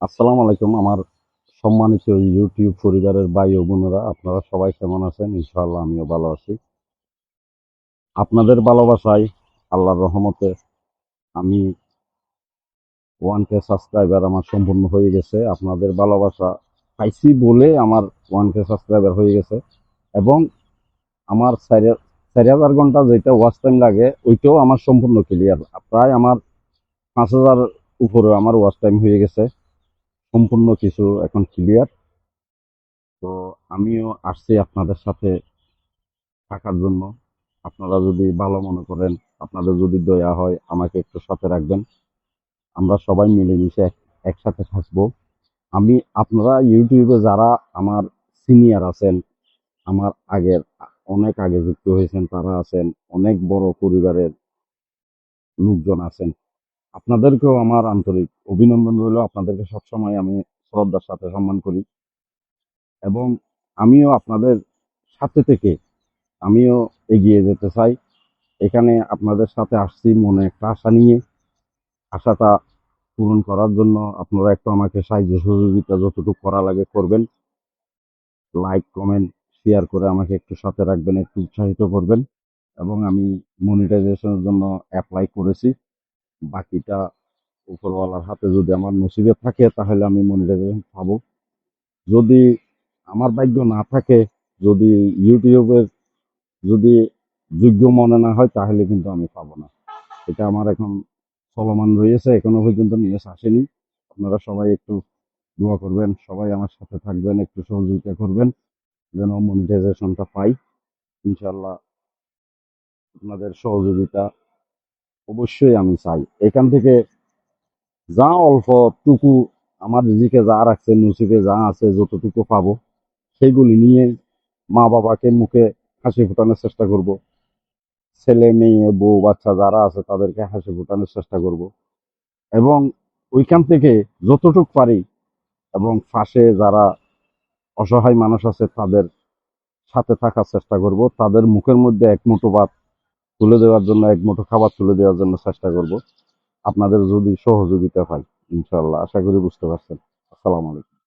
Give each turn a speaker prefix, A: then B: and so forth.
A: আসসালামু আলাইকুম আমার সম্মানিত ইউটিউব পরিবারের ভাই ও বোনেরা, আপনারা সবাই কেমন আছেন? ইনশাআল্লাহ আমিও ভালো আছি। আপনাদের ভালোবাসায়, আল্লাহর রহমতে আমি 1K সাবস্ক্রাইবার আমার সম্পূর্ণ হয়ে গেছে। আপনাদের ভালোবাসা পাইছি বলে আমার 1K সাবস্ক্রাইবার হয়ে গেছে। এবং আমার 4,000 ঘন্টা যেটা ওয়াচ টাইম লাগে ওইটাও আমার সম্পূর্ণ ক্লিয়ার। প্রায় আমার 5,000 উপরে আমার ওয়াচ টাইম হয়ে গেছে। সম্পূর্ণ কিছু এখন ক্লিয়ার। তো আমিও আসছি আপনাদের সাথে থাকার জন্য। আপনারা যদি ভালো মনে করেন, আপনাদের যদি দয়া হয়, আমাকে একটু সাথে রাখবেন। আমরা সবাই মিলেমিশে একসাথে থাকবো। আমি আপনারা ইউটিউবে যারা আমার সিনিয়র আছেন, আমার আগের অনেক আগে যুক্ত হয়েছেন তারা আছেন, অনেক বড় পরিবারের লোকজন আছেন। আপনাদেরকেও আমার আন্তরিক অভিনন্দন রইল। আপনাদেরকে সবসময় আমি শ্রদ্ধার সাথে সম্মান করি এবং আমিও আপনাদের সাথে থেকে আমিও এগিয়ে যেতে চাই। এখানে আপনাদের সাথে আসছি মনে একটা আশা নিয়ে। আশাটা পূরণ করার জন্য আপনারা একটু আমাকে সাহায্য সহযোগিতা যতটুকু করা লাগে করবেন। লাইক, কমেন্ট, শেয়ার করে আমাকে একটু সাথে রাখবেন, একটু উৎসাহিত করবেন। এবং আমি মনিটাইজেশনের জন্য অ্যাপ্লাই করেছি। বাকিটা উপরওয়ালার হাতে যদি আমার নসিবে থাকে তাহলে আমি মনিটাইজেশন পাবো। যদি আমার ভাগ্য না থাকে, যদি ইউটিউবের যদি যোগ্য মনে না হয় তাহলে কিন্তু আমি পাবো না। এটা আমার এখন চলমান রয়েছে, এখনো পর্যন্ত নিউজ আসেনি। আপনারা সবাই একটু দোয়া করবেন, সবাই আমার সাথে থাকবেন, একটু সহযোগিতা করবেন যেন মনিটাইজেশনটা পাই। ইনশাল্লাহ আপনাদের সহযোগিতা অবশ্যই আমি চাই। এখান থেকে যা অল্প টুকু আমার রিজিকে যা রাখছে, নসিবে যা আছে, যতটুকু পাবো সেগুলি নিয়ে মা বাবাকে মুখে হাসি ফোটানোর চেষ্টা করব। ছেলে মেয়ে বউ বাচ্চা যারা আছে তাদেরকে হাসি ফোটানোর চেষ্টা করব। এবং ওইখান থেকে যতটুকু পারি এবং পাশে যারা অসহায় মানুষ আছে তাদের সাথে থাকার চেষ্টা করব। তাদের মুখের মধ্যে এক মুঠো ভাত তুলে দেওয়ার জন্য, এক মুঠো খাবার তুলে দেওয়ার জন্য চেষ্টা করব। আপনাদের যদি সহযোগিতা পাই, ইনশাআল্লাহ আশা করি বুঝতে পারছেন। আসসালামু আলাইকুম।